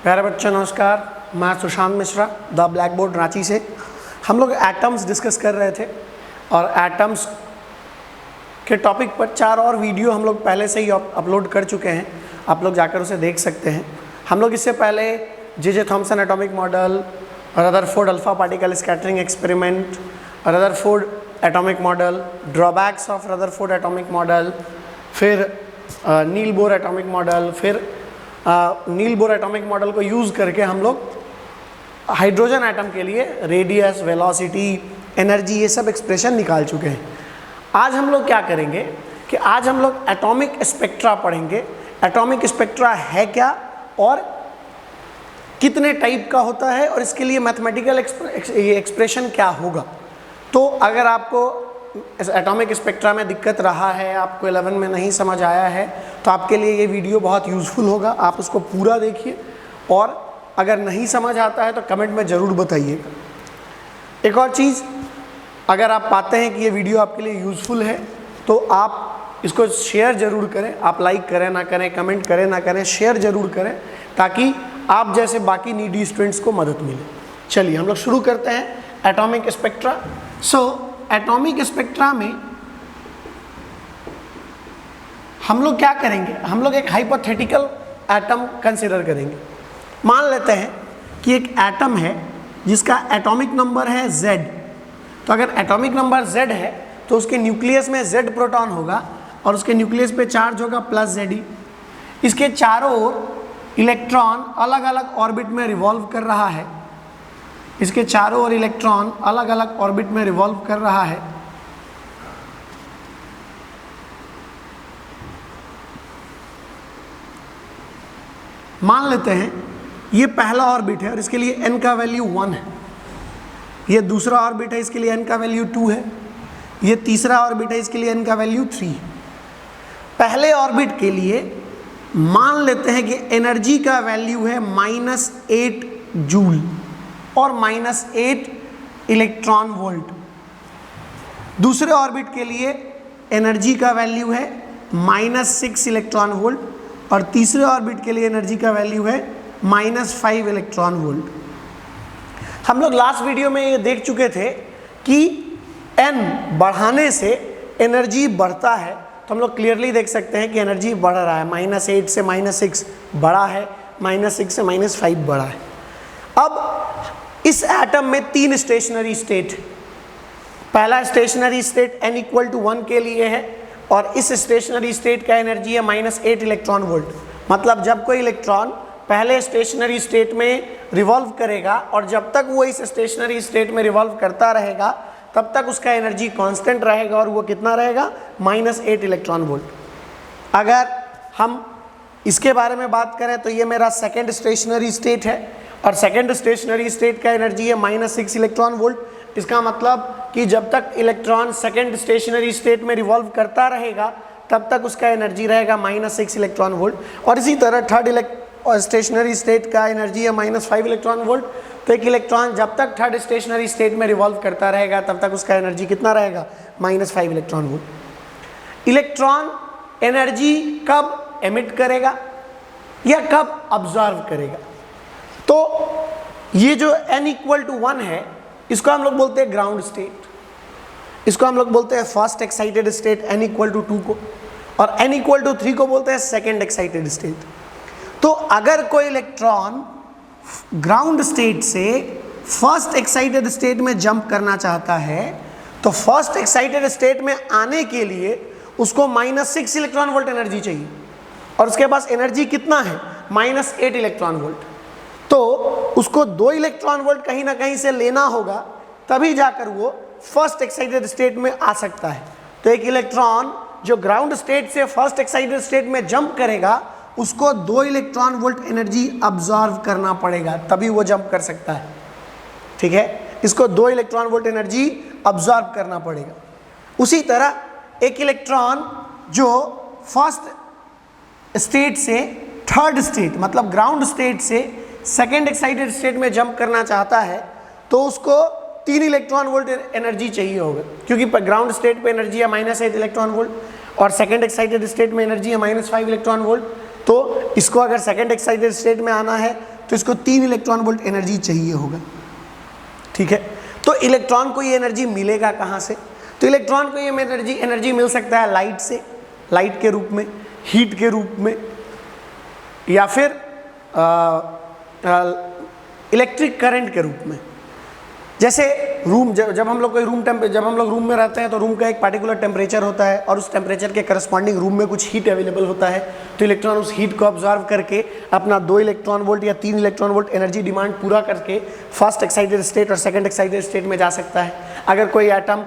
प्यारे बच्चों नमस्कार, मैं Sushant Mishra the black board Ranchi से। हम लोग एटम्स डिस्कस कर रहे थे और एटम्स के टॉपिक पर 4 और वीडियो हम लोग पहले से ही अपलोड कर चुके हैं, आप लोग जाकर उसे देख सकते हैं। हम लोग इससे पहले J Thomson atomic model, Rutherford alpha particle scattering experiment, Rutherford atomic model, drawbacks of Rutherford atomic model, फिर नील बोर एटॉमिक मॉडल, फिर नील बोर एटॉमिक मॉडल को यूज़ करके हम लोग हाइड्रोजन एटम के लिए रेडियस, वेलोसिटी, एनर्जी, ये सब एक्सप्रेशन निकाल चुके हैं। आज हम लोग क्या करेंगे कि आज हम लोग एटॉमिक स्पेक्ट्रा पढ़ेंगे। एटॉमिक स्पेक्ट्रा है क्या और कितने टाइप का होता है और इसके लिए मैथमेटिकल एक्सप्रेशन क्या होगा। तो अगर आपको एटॉमिक स्पेक्ट्रा में दिक्कत रहा है, आपको 11 में नहीं समझ आया है, तो आपके लिए ये वीडियो बहुत यूज़फुल होगा। आप उसको पूरा देखिए और अगर नहीं समझ आता है तो कमेंट में ज़रूर बताइएगा। एक और चीज़, अगर आप पाते हैं कि ये वीडियो आपके लिए यूज़फुल है तो आप इसको शेयर ज़रूर करें। आप लाइक करें ना करें, कमेंट करें ना करें, शेयर ज़रूर करें ताकि आप जैसे बाकी नीडी स्टूडेंट्स को मदद मिले। चलिए हम लोग शुरू करते हैं एटॉमिक स्पेक्ट्रा। एटॉमिक स्पेक्ट्रा में हम लोग क्या करेंगे, हम लोग एक हाइपोथेटिकल एटम कंसिडर करेंगे। मान लेते हैं कि एक एटम है जिसका एटॉमिक नंबर है Z। तो अगर एटॉमिक नंबर Z है तो उसके न्यूक्लियस में Z प्रोटॉन होगा और उसके न्यूक्लियस पे चार्ज होगा +Ze। इसके चारों ओर इलेक्ट्रॉन अलग अलग ऑर्बिट में रिवॉल्व कर रहा है। इसके चारों ओर इलेक्ट्रॉन अलग अलग ऑर्बिट में रिवॉल्व कर रहा है। मान लेते हैं ये पहला ऑर्बिट है और इसके लिए n का वैल्यू 1 है। ये दूसरा ऑर्बिट है, इसके लिए n का वैल्यू 2 है। ये तीसरा ऑर्बिट है, इसके लिए n का वैल्यू 3 है। पहले ऑर्बिट के लिए मान लेते हैं कि एनर्जी का वैल्यू है -8 जूल और -8 इलेक्ट्रॉन वोल्ट। दूसरे ऑर्बिट के लिए एनर्जी का वैल्यू है -6 इलेक्ट्रॉन वोल्ट और तीसरे ऑर्बिट के लिए एनर्जी का वैल्यू है -5 इलेक्ट्रॉन वोल्ट। हम लोग लास्ट वीडियो में ये देख चुके थे कि n बढ़ाने से एनर्जी बढ़ता है। तो हम लोग क्लियरली देख सकते हैं कि एनर्जी बढ़ रहा है, -8 से -6 बड़ा है, -6 से -5 बड़ा है। अब इस एटम में 3 स्टेशनरी स्टेट। पहला स्टेशनरी स्टेट n = 1 के लिए है और इस स्टेशनरी स्टेट का एनर्जी है -8 इलेक्ट्रॉन वोल्ट। मतलब जब कोई इलेक्ट्रॉन पहले स्टेशनरी स्टेट में रिवॉल्व करेगा और जब तक वो इस स्टेशनरी स्टेट में रिवॉल्व करता रहेगा तब तक उसका एनर्जी कांस्टेंट रहेगा और वो कितना रहेगा, -8 इलेक्ट्रॉन वोल्ट। अगर हम इसके बारे में बात करें तो ये मेरा सेकेंड स्टेशनरी स्टेट है और सेकेंड स्टेशनरी स्टेट का एनर्जी है -6 इलेक्ट्रॉन वोल्ट। इसका मतलब कि जब तक इलेक्ट्रॉन सेकेंड स्टेशनरी स्टेट में रिवॉल्व करता रहेगा तब तक उसका एनर्जी रहेगा -6 इलेक्ट्रॉन वोल्ट। और इसी तरह थर्ड स्टेशनरी स्टेट का एनर्जी है -5 इलेक्ट्रॉन वोल्ट। तो एक इलेक्ट्रॉन जब तक थर्ड स्टेशनरी स्टेट में रिवॉल्व करता रहेगा तब तक उसका एनर्जी कितना रहेगा, -5 इलेक्ट्रॉन वोल्ट। इलेक्ट्रॉन एनर्जी कब एमिट करेगा या कब ऑब्जर्व करेगा? तो ये जो n = 1 है इसको हम लोग बोलते हैं ग्राउंड स्टेट। इसको हम लोग बोलते हैं फर्स्ट एक्साइटेड स्टेट n = 2 को, और n = 3 को बोलते हैं सेकेंड एक्साइटेड स्टेट। तो अगर कोई इलेक्ट्रॉन ग्राउंड स्टेट से फर्स्ट एक्साइटेड स्टेट में जंप करना चाहता है तो फर्स्ट एक्साइटेड स्टेट में आने के लिए उसको -6 इलेक्ट्रॉन वोल्ट एनर्जी चाहिए और उसके पास एनर्जी कितना है, -8 इलेक्ट्रॉन वोल्ट। तो उसको 2 इलेक्ट्रॉन वोल्ट कहीं ना कहीं से लेना होगा, तभी जाकर वो फर्स्ट एक्साइटेड स्टेट में आ सकता है। तो एक इलेक्ट्रॉन जो ग्राउंड स्टेट से फर्स्ट एक्साइटेड स्टेट में जंप करेगा उसको 2 इलेक्ट्रॉन वोल्ट एनर्जी ऑब्जर्व करना पड़ेगा, तभी वो जंप कर सकता है। ठीक है, इसको 2 इलेक्ट्रॉन वोल्ट एनर्जी ऑब्जर्व करना पड़ेगा। उसी तरह एक इलेक्ट्रॉन जो फर्स्ट स्टेट से थर्ड स्टेट मतलब ग्राउंड स्टेट से सेकेंड एक्साइटेड स्टेट में जंप करना चाहता है तो उसको 3 इलेक्ट्रॉन वोल्ट एनर्जी चाहिए होगा, क्योंकि ग्राउंड स्टेट पे एनर्जी है -8 इलेक्ट्रॉन वोल्ट और सेकेंड एक्साइटेड स्टेट में एनर्जी है -5 इलेक्ट्रॉन वोल्ट। तो इसको अगर सेकेंड एक्साइटेड स्टेट में आना है तो इसको 3 इलेक्ट्रॉन वोल्ट एनर्जी चाहिए होगा। ठीक है, तो इलेक्ट्रॉन को ये एनर्जी मिलेगा कहाँ से? तो इलेक्ट्रॉन को ये एनर्जी मिल सकता है लाइट से, लाइट के रूप में, हीट के रूप में, या फिर इलेक्ट्रिक करंट के रूप में। जैसे रूम, जब हम लोग रूम में रहते हैं तो रूम का एक पार्टिकुलर टेम्परेचर होता है और उस टेम्परेचर के करस्पॉन्डिंग रूम में कुछ हीट अवेलेबल होता है, तो इलेक्ट्रॉन उस हीट को ऑब्जर्व करके अपना 2 इलेक्ट्रॉन वोल्ट या 3 इलेक्ट्रॉन वोल्ट एनर्जी डिमांड पूरा करके फर्स्ट एक्साइटेड स्टेट और सेकंड एक्साइटेड स्टेट में जा सकता है। अगर कोई एटम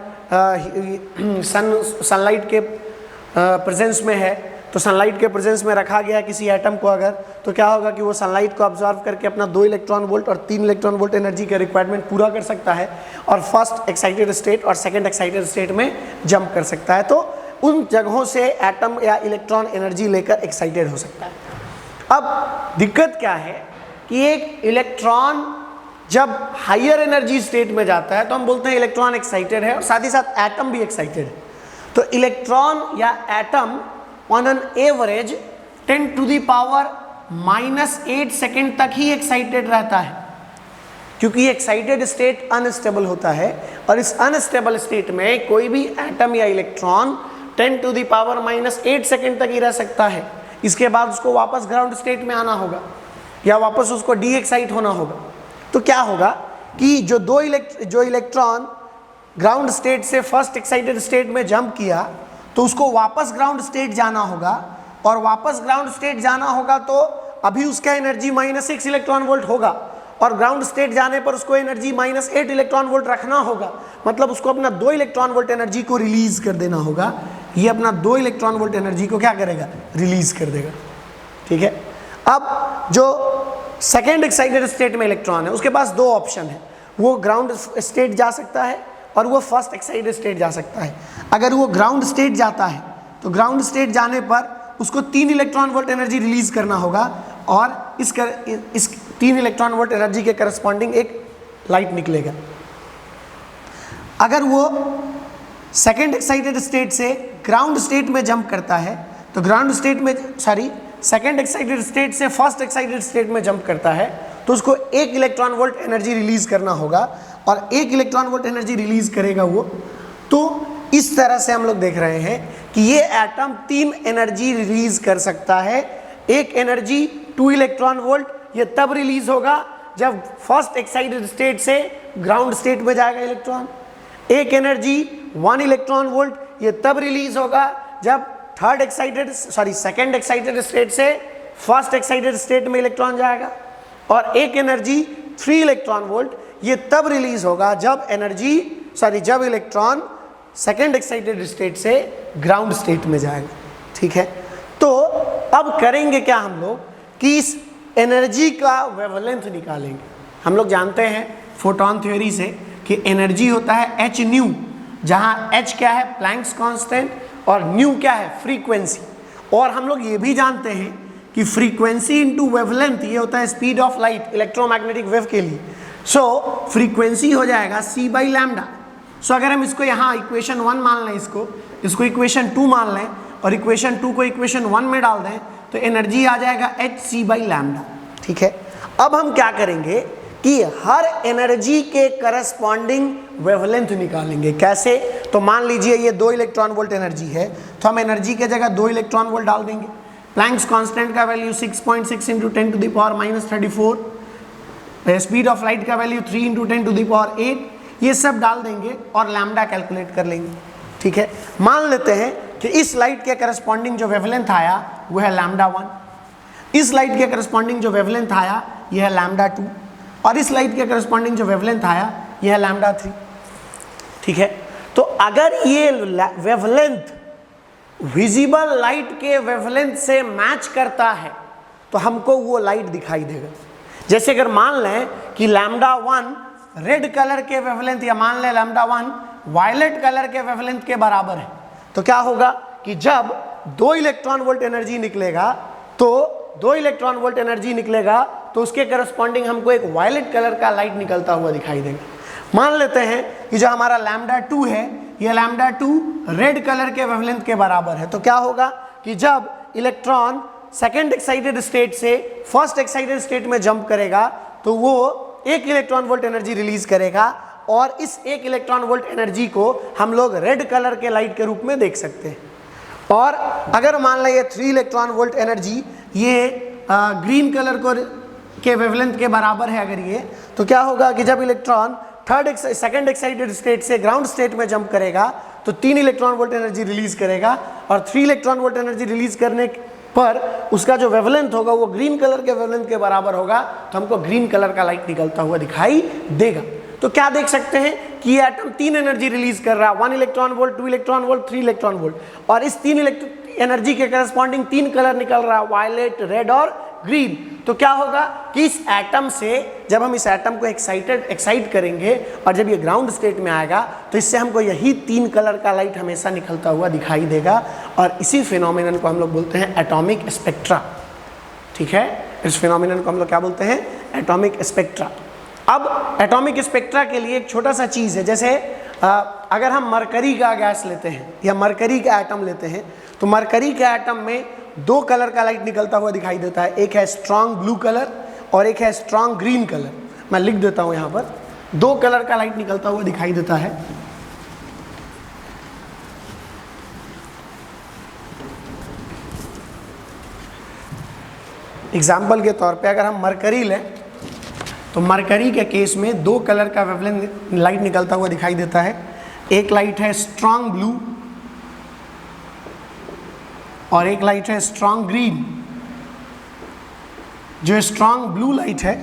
सनलाइट के प्रेजेंस में है, तो सनलाइट के प्रेजेंस में रखा गया किसी एटम को अगर, तो क्या होगा कि वो सनलाइट को ऑब्जर्व करके अपना 2 इलेक्ट्रॉन वोल्ट और 3 इलेक्ट्रॉन वोल्ट एनर्जी का रिक्वायरमेंट पूरा कर सकता है और फर्स्ट एक्साइटेड स्टेट और सेकंड एक्साइटेड स्टेट में जंप कर सकता है। तो उन जगहों से एटम या इलेक्ट्रॉन एनर्जी लेकर एक्साइटेड हो सकता है। अब दिक्कत क्या है कि एक इलेक्ट्रॉन जब हायर एनर्जी स्टेट में जाता है तो हम बोलते हैं इलेक्ट्रॉन एक्साइटेड है, और साथ ही साथ एटम भी एक्साइटेड है। तो इलेक्ट्रॉन या atom on an average 10 to the power -8 second तक ही एक्साइटेड रहता है, क्योंकि एक्साइटेड स्टेट अनस्टेबल होता है और इस अनस्टेबल स्टेट में कोई भी एटम या electron 10 to the power -8 second तक ही रह सकता है। इसके बाद उसको वापस ग्राउंड स्टेट में आना होगा या वापस उसको डी एक्साइट होना होगा। तो क्या होगा कि जो इलेक्ट्रॉन ग्राउंड स्टेट से फर्स्ट एक्साइटेड स्टेट में जंप किया तो उसको वापस ग्राउंड स्टेट जाना होगा, और वापस ग्राउंड स्टेट जाना होगा तो अभी उसका एनर्जी -6 इलेक्ट्रॉन वोल्ट होगा, और ग्राउंड स्टेट जाने पर उसको एनर्जी -8 इलेक्ट्रॉन वोल्ट रखना होगा। मतलब उसको अपना 2 इलेक्ट्रॉन वोल्ट एनर्जी को रिलीज कर देना होगा। ये अपना 2 इलेक्ट्रॉन वोल्ट एनर्जी को क्या करेगा? रिलीज कर देगा। ठीक है, अब जो सेकेंड एक्साइटेड स्टेट में इलेक्ट्रॉन है उसके पास 2 ऑप्शन है, वो ग्राउंड स्टेट जा सकता है और वो फर्स्ट एक्साइटेड स्टेट जा सकता है। अगर वो ग्राउंड स्टेट जाता है तो ग्राउंड स्टेट जाने पर उसको 3 इलेक्ट्रॉन वोल्ट एनर्जी रिलीज करना होगा, और इस 3 इलेक्ट्रॉन वोल्ट एनर्जी के करस्पॉन्डिंग एक लाइट निकलेगा। अगर वो सेकेंड एक्साइटेड स्टेट से ग्राउंड स्टेट में जंप करता है तो सेकेंड एक्साइटेड स्टेट से फर्स्ट एक्साइटेड स्टेट में जंप करता है तो उसको 1 इलेक्ट्रॉन वोल्ट एनर्जी रिलीज करना होगा, और 1 इलेक्ट्रॉन वोल्ट एनर्जी रिलीज करेगा वो। तो इस तरह से हम लोग देख रहे हैं कि ये एटम 3 एनर्जी रिलीज कर सकता है। एक एनर्जी 2 इलेक्ट्रॉन वोल्ट, ये तब रिलीज होगा जब फर्स्ट एक्साइटेड स्टेट से ग्राउंड स्टेट में जाएगा इलेक्ट्रॉन। एक एनर्जी 1 इलेक्ट्रॉन वोल्ट, ये तब रिलीज होगा जब सेकेंड एक्साइटेड स्टेट से फर्स्ट एक्साइटेड स्टेट में इलेक्ट्रॉन जाएगा। और एक एनर्जी 3 इलेक्ट्रॉन वोल्ट, ये तब रिलीज होगा जब इलेक्ट्रॉन सेकेंड एक्साइटेड स्टेट से ग्राउंड स्टेट में जाएगा। ठीक है, तो अब करेंगे क्या हम लोग कि इस एनर्जी का वेवलेंथ निकालेंगे। हम लोग जानते हैं फोटोन थ्योरी से कि एनर्जी होता है h न्यू, जहाँ h क्या है? प्लैंक्स कांस्टेंट, और न्यू क्या है? फ्रीक्वेंसी। और हम लोग ये भी जानते हैं कि फ्रीक्वेंसी इंटू वेवलेंथ ये होता है speed of light electromagnetic wave के लिए। सो फ्रीक्वेंसी हो जाएगा c/λ। सो अगर हम इसको यहाँ इक्वेशन 1 मान लें, इसको इक्वेशन 2 मान लें और इक्वेशन 2 को इक्वेशन 1 में डाल दें तो एनर्जी आ जाएगा hc/λ। ठीक है, अब हम क्या करेंगे कि हर एनर्जी के करस्पॉन्डिंग वेवलेंथ निकालेंगे। कैसे? तो मान लीजिए ये 2 इलेक्ट्रॉन वोल्ट एनर्जी है, तो हम एनर्जी के जगह 2 इलेक्ट्रॉन वोल्ट डाल देंगे। प्लैंक्स कांस्टेंट का वैल्यू 6.6 × 10⁻⁻34, स्पीड ऑफ लाइट का वैल्यू 3 × 10⁸, ये सब डाल देंगे और लैम्डा कैलकुलेट कर लेंगे। ठीक है, मान लेते हैं कि इस लाइट के करस्पॉन्डिंग जो वेवलेंथ आया वो है λ1, इस लाइट के करस्पॉन्डिंग जो वेवलेंथ आया ये है λ2, और इस लाइट के करस्पॉन्डिंग जो वेवलेंथ आया ये है λ3। ठीक है, तो अगर ये वेवलेंथ विजिबल लाइट के वेवलेंथ से मैच करता है तो हमको वो लाइट दिखाई देगा। जैसे अगर मान लें कि λ1 रेड कलर के वेवलेंथ, या मान लें λ1 वायलेट कलर के वेवलेंथ के बराबर है, तो क्या होगा कि जब 2 इलेक्ट्रॉन वोल्ट एनर्जी निकलेगा तो उसके करस्पॉन्डिंग हमको एक वायलेट कलर का लाइट निकलता हुआ दिखाई देगा। मान लेते हैं कि जो हमारा λ2 है, यह λ2 रेड कलर के वेवलेंथ के बराबर है, तो क्या होगा कि जब इलेक्ट्रॉन सेकेंड एक्साइटेड स्टेट से फर्स्ट एक्साइटेड स्टेट में जंप करेगा तो वो 1 इलेक्ट्रॉन वोल्ट एनर्जी रिलीज करेगा, और इस 1 इलेक्ट्रॉन वोल्ट एनर्जी को हम लोग रेड कलर के लाइट के रूप में देख सकते हैं। और अगर मान लें ये 3 इलेक्ट्रॉन वोल्ट एनर्जी ये ग्रीन कलर को के वेवलेंथ के बराबर है अगर ये, तो क्या होगा कि जब इलेक्ट्रॉन सेकेंड एक्साइटेड स्टेट से ग्राउंड स्टेट में जंप करेगा तो 3 इलेक्ट्रॉन वोल्ट एनर्जी रिलीज करेगा, और 3 इलेक्ट्रॉन वोल्ट एनर्जी रिलीज करने पर उसका जो वेवलेंथ होगा वो ग्रीन कलर के वेवलेंथ के बराबर होगा, तो हमको ग्रीन कलर का लाइट निकलता हुआ दिखाई देगा। तो क्या देख सकते हैं कि ये एटम 3 एनर्जी रिलीज कर रहा है, 1 electron volt, 2 electron volt, 3 electron volt, और इस 3 एनर्जी के करस्पॉन्डिंग 3 कलर निकल रहा है, वायलेट, रेड और ग्रीन। तो क्या होगा कि इस एटम से जब हम इस एटम को एक्साइट करेंगे और जब ये ग्राउंड स्टेट में आएगा तो इससे हमको यही 3 कलर का लाइट हमेशा निकलता हुआ दिखाई देगा, और इसी फिनोमिनन को हम लोग बोलते हैं एटॉमिक स्पेक्ट्रा। ठीक है, इस फिनोमिनन को हम लोग क्या बोलते हैं? Atomic spectra. अब एटॉमिक स्पेक्ट्रा के लिए एक छोटा सा चीज़ है, जैसे अगर हम मरकरी का गैस लेते हैं या मरकरी का एटम लेते हैं तो मरकरी के एटम में 2 कलर का लाइट निकलता हुआ दिखाई देता है, एक है स्ट्रॉन्ग ब्लू कलर और एक है स्ट्रॉन्ग ग्रीन कलर। मैं लिख देता हूं यहां पर, 2 कलर का लाइट निकलता हुआ दिखाई देता है। एग्जाम्पल के तौर पे अगर हम मरकरी लें तो मरकरी के केस में 2 कलर का वेवलेंथ लाइट निकलता हुआ दिखाई देता है, एक लाइट है स्ट्रॉन्ग ब्लू और एक लाइट है स्ट्रॉन्ग ग्रीन। जो स्ट्रॉन्ग ब्लू लाइट है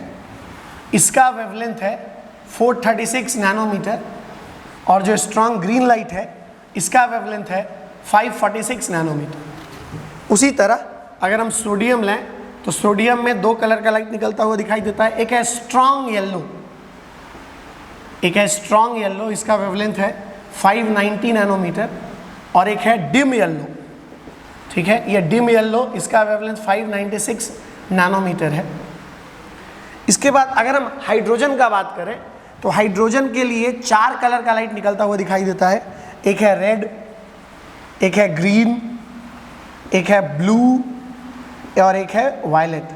इसका वेवलेंथ है 436 नैनोमीटर, और जो स्ट्रॉन्ग ग्रीन लाइट है इसका वेवलेंथ है 546 नैनोमीटर। उसी तरह अगर हम सोडियम लें तो सोडियम में 2 कलर का लाइट निकलता हुआ दिखाई देता है, एक है स्ट्रॉन्ग येलो, एक है स्ट्रॉन्ग येलो, इसका वेवलेंथ है 590 नैनोमीटर, और एक है डिम येलो। ठीक है, ये डिम येलो, इसका वेवलेंथ 596 नैनोमीटर है। इसके बाद अगर हम हाइड्रोजन का बात करें तो हाइड्रोजन के लिए 4 कलर का लाइट निकलता हुआ दिखाई देता है, एक है रेड, एक है ग्रीन, एक है ब्लू और एक है वायलेट।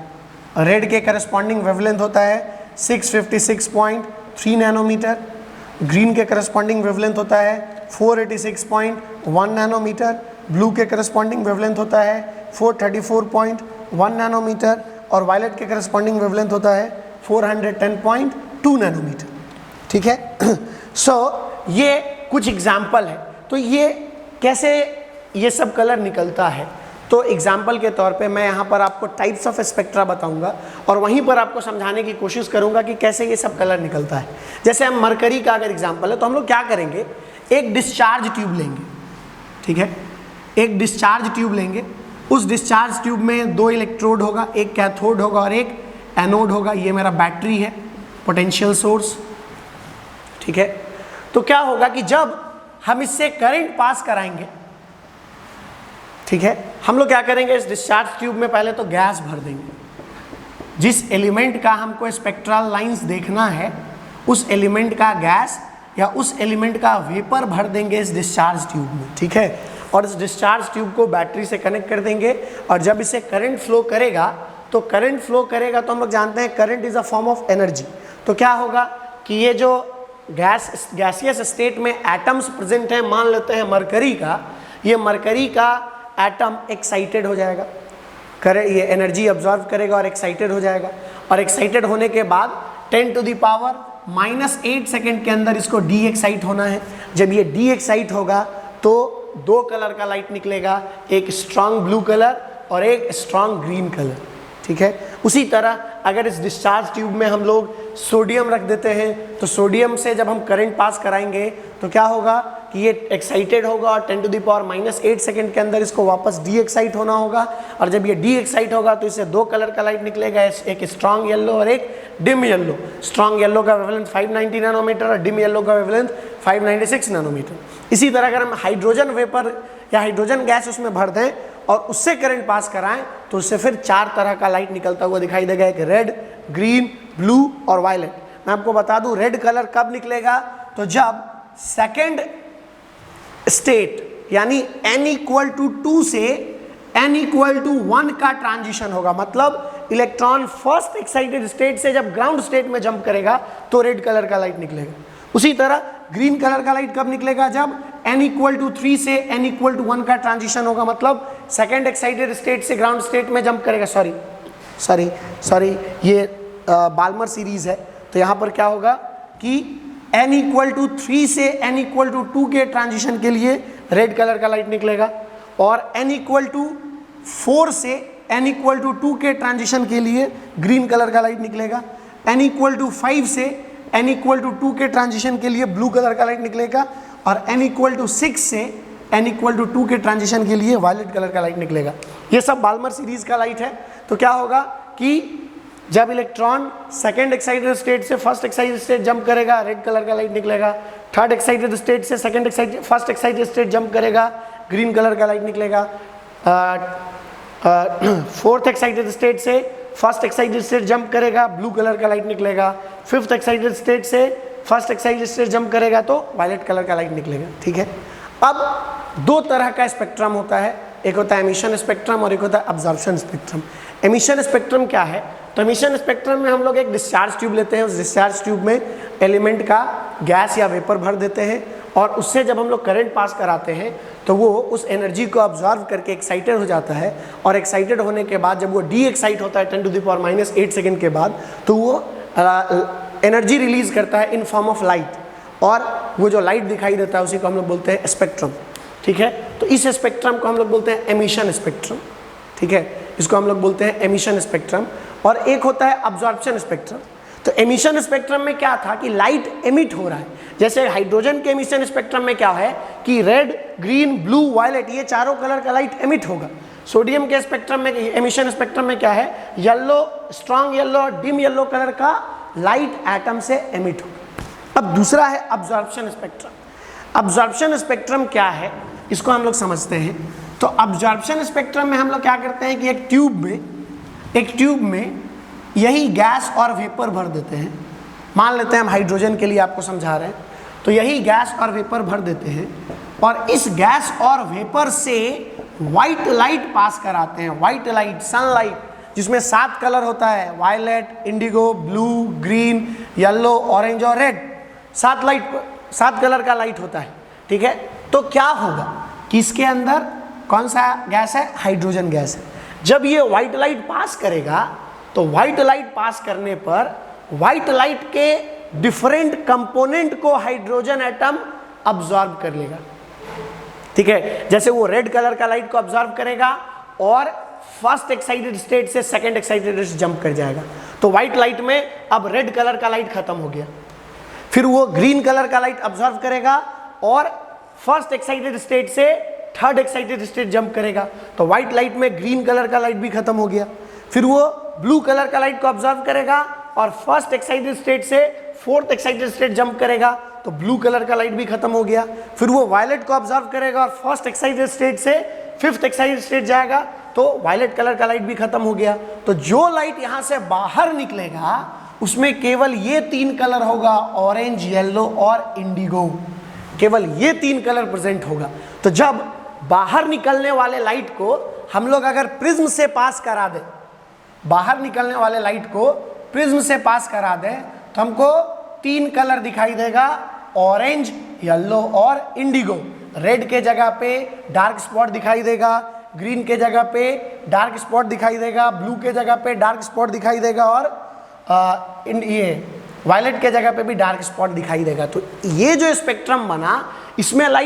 रेड के करस्पॉन्डिंग वेवलेंथ होता है 656.3 नैनोमीटर, ग्रीन के करस्पॉन्डिंग वेवलेंथ होता है 486.1 नैनोमीटर, ब्लू के करस्पॉन्डिंग वेवलेंथ होता है 434.1 नैनोमीटर, और वायलेट के करस्पॉन्डिंग वेवलेंथ होता है 410.2 नैनोमीटर। ठीक है, सो ये कुछ एग्जाम्पल है। तो ये कैसे ये सब कलर निकलता है, तो एग्जाम्पल के तौर पे मैं यहाँ पर आपको टाइप्स ऑफ स्पेक्ट्रा बताऊंगा और वहीं पर आपको समझाने की कोशिश करूंगा कि कैसे ये सब कलर निकलता है। जैसे हम मरकरी का अगर एग्जाम्पल है तो हम लोग क्या करेंगे, एक डिस्चार्ज ट्यूब लेंगे। ठीक है, एक डिस्चार्ज ट्यूब लेंगे, उस डिस्चार्ज ट्यूब में 2 इलेक्ट्रोड होगा, एक कैथोड होगा और एक एनोड होगा। ये मेरा बैटरी है, पोटेंशियल सोर्स। ठीक है, तो क्या होगा कि जब हम इससे करंट पास कराएंगे, ठीक है, हम लोग क्या करेंगे, इस डिस्चार्ज ट्यूब में पहले तो गैस भर देंगे। जिस एलिमेंट का हमको स्पेक्ट्रल लाइंस देखना है उस एलिमेंट का गैस या उस एलिमेंट का वेपर भर देंगे इस डिस्चार्ज ट्यूब में। ठीक है, और इस डिस्चार्ज ट्यूब को बैटरी से कनेक्ट कर देंगे, और जब इसे करंट फ्लो करेगा तो हम लोग जानते हैं current is a form of energy. तो क्या होगा कि ये जो गैसियस स्टेट में एटम्स प्रेजेंट हैं, मान लेते हैं मरकरी का, ये मरकरी का एटम एक्साइटेड हो जाएगा, ये एनर्जी अब्जॉर्व करेगा और एक्साइटेड हो जाएगा, और एक्साइटेड होने के बाद 10⁻⁻8 सेकेंड के अंदर इसको डी एक्साइट होना है। जब ये डी एक्साइट होगा तो 2 कलर का लाइट निकलेगा, एक स्ट्रॉन्ग ब्लू कलर और एक स्ट्रॉन्ग ग्रीन कलर। ठीक है, उसी तरह अगर इस डिस्चार्ज ट्यूब में हम लोग सोडियम रख देते हैं तो सोडियम से जब हम करंट पास कराएंगे तो क्या होगा कि ये एक्साइटेड होगा और 10⁻⁻8 सेकेंड के अंदर इसको वापस डी एक्साइट होना होगा, और जब ये डी एक्साइट होगा तो इससे 2 कलर का लाइट निकलेगा, एक स्ट्रॉन्ग येलो और एक डिम येलो। स्ट्रॉन्ग येलो का वेवलेंथ 590 नैनोमीटर और डिम येलो का वेवलेंथ 596 नैनोमीटर। इसी तरह अगर हम हाइड्रोजन वेपर या हाइड्रोजन गैस उसमें भर दें और उससे करंट पास कराएं तो उससे फिर 4 तरह का लाइट निकलता हुआ दिखाई देगा, एक रेड, ग्रीन, ब्लू और वायलेट। मैं आपको बता दूं रेड कलर कब निकलेगा, तो जब सेकेंड स्टेट यानी n = 2 से n इक्वल टू 1 का ट्रांजिशन होगा, मतलब इलेक्ट्रॉन फर्स्ट एक्साइटेड स्टेट से जब ग्राउंड स्टेट में जंप करेगा तो रेड कलर का लाइट निकलेगा। उसी तरह ग्रीन कलर का लाइट कब निकलेगा, जब n इक्वल टू 3 से n इक्वल टू 1 का ट्रांजिशन होगा, मतलब सेकेंड एक्साइटेड स्टेट से ग्राउंड स्टेट में जंप करेगा। सॉरी ये बाल्मर सीरीज है, तो यहाँ पर क्या होगा कि n इक्वल टू 3 से n इक्वल टू 2 के ट्रांजिशन के लिए रेड कलर का लाइट निकलेगा, और n इक्वल टू 4 से n इक्वल टू 2 के ट्रांजिशन के लिए ग्रीन कलर का लाइट निकलेगा, n इक्वल टू 5 से n इक्वल टू 2 के ट्रांजिशन के लिए ब्लू कलर का लाइट निकलेगा, और n इक्वल टू 6 से n इक्वल टू 2 के ट्रांजिशन के लिए वायलेट कलर का लाइट निकलेगा। ये सब बाल्मर सीरीज का लाइट है। तो क्या होगा कि जब इलेक्ट्रॉन सेकेंड एक्साइटेड स्टेट से फर्स्ट एक्साइटेड स्टेट जंप करेगा, रेड कलर का लाइट निकलेगा, थर्ड एक्साइटेड स्टेट से फर्स्ट एक्साइटेड स्टेट जंप करेगा, ग्रीन कलर का लाइट निकलेगा, फोर्थ एक्साइटेड स्टेट से फर्स्ट एक्साइटेड स्टेट जंप करेगा, ब्लू कलर का लाइट निकलेगा, फिफ्थ एक्साइटेड स्टेट से फर्स्ट एक्साइटेड स्टेट जंप करेगा तो वायलेट कलर का लाइट निकलेगा। ठीक है, अब दो तरह का स्पेक्ट्रम होता है, एक होता है एमिशन स्पेक्ट्रम और एक होता है अब्जॉर्प्शन स्पेक्ट्रम। एमिशन स्पेक्ट्रम क्या है, तो एमिशन स्पेक्ट्रम में हम लोग एक डिस्चार्ज ट्यूब लेते हैं, उस डिस्चार्ज ट्यूब में एलिमेंट का गैस या वेपर भर देते हैं, और उससे जब हम लोग करंट पास कराते हैं तो वो उस एनर्जी को ऑब्जर्व करके एक्साइटेड हो जाता है, और एक्साइटेड होने के बाद जब वो डी एक्साइट होता है 10⁻⁻8 सेकेंड के बाद, तो वो एनर्जी रिलीज करता है इन फॉर्म ऑफ लाइट, और वो जो लाइट दिखाई देता है उसी को हम लोग बोलते हैं स्पेक्ट्रम। ठीक है, तो इस स्पेक्ट्रम को हम लोग बोलते हैं एमिशन स्पेक्ट्रम। ठीक है, इसको हम लोग बोलते हैं एमिशन स्पेक्ट्रम। और एक होता है अब्जॉर्प्शन स्पेक्ट्रम। तो एमिशन स्पेक्ट्रम में क्या था कि लाइट एमिट हो रहा है, जैसे हाइड्रोजन के एमिशन स्पेक्ट्रम में क्या है कि रेड, ग्रीन, ब्लू, वायलेट, ये चारों कलर का लाइट एमिट होगा। सोडियम के स्पेक्ट्रम में, एमिशन स्पेक्ट्रम में क्या है, yellow, strong yellow, dim yellow colour का लाइट एटम से एमिट होगा। अब दूसरा है अब्जॉर्प्शन स्पेक्ट्रम। अब्जॉर्प्शन स्पेक्ट्रम क्या है, इसको हम लोग समझते हैं। तो अब्जॉर्प्शन स्पेक्ट्रम में हम लोग क्या करते हैं कि एक ट्यूब में यही गैस और वेपर भर देते हैं। मान लेते हैं हम हाइड्रोजन के लिए आपको समझा रहे हैं, तो यही गैस और वेपर भर देते हैं, और इस गैस और वेपर से वाइट लाइट पास कराते हैं। वाइट लाइट, सनलाइट, जिसमें 7 कलर होता है, violet, indigo, blue, green, yellow, orange और रेड। 7 कलर का लाइट होता है। ठीक है, तो क्या होगा कि इसके अंदर कौन सा गैस है, हाइड्रोजन गैस है। जब ये व्हाइट लाइट पास करेगा तो व्हाइट लाइट पास करने पर व्हाइट लाइट के डिफरेंट कंपोनेंट को हाइड्रोजन एटम अब्सॉर्ब कर लेगा। ठीक है, जैसे वो रेड कलर का लाइट को अब्सॉर्ब करेगा और फर्स्ट एक्साइटेड स्टेट से सेकंड एक्साइटेड स्टेट जंप कर जाएगा, तो व्हाइट लाइट में अब रेड कलर का लाइट खत्म हो गया। फिर वो ग्रीन कलर का लाइट अब्सॉर्ब करेगा और फर्स्ट एक्साइटेड स्टेट से थर्ड एक्साइटेड स्टेट जंप करेगा, तो व्हाइट लाइट में ग्रीन कलर का लाइट भी खत्म हो गया। फिर वो ब्लू कलर का लाइट को ऑब्जर्व करेगा और फर्स्ट एक्साइटेड स्टेट से फोर्थ एक्साइटेड स्टेट जंप करेगा, तो ब्लू कलर का लाइट भी खत्म हो गया। फिर वो वायलेट को ऑब्जर्व करेगा और फर्स्ट एक्साइटेड स्टेट से फिफ्थ एक्साइटेड स्टेट जाएगा, तो वायलेट कलर का लाइट भी खत्म हो गया। तो जो लाइट यहाँ से बाहर निकलेगा उसमें केवल ये 3 कलर होगा, ऑरेंज, येलो और इंडिगो। केवल ये 3 कलर प्रेजेंट होगा। तो जब बाहर निकलने वाले लाइट को हम लोग अगर प्रिज्म से पास करा दें, बाहर निकलने वाले लाइट को प्रिज्म से पास करा दें, तो हमको 3 कलर दिखाई देगा, ऑरेंज, येलो और इंडिगो। रेड के जगह पे डार्क स्पॉट दिखाई देगा, ग्रीन के जगह पे डार्क स्पॉट दिखाई देगा, ब्लू के जगह पे डार्क स्पॉट दिखाई देगा, और ये वायलेट के जगह पे भी डार्क स्पॉट दिखाई देगा। तो ये जो स्पेक्ट्रम बना, इसमें लाइट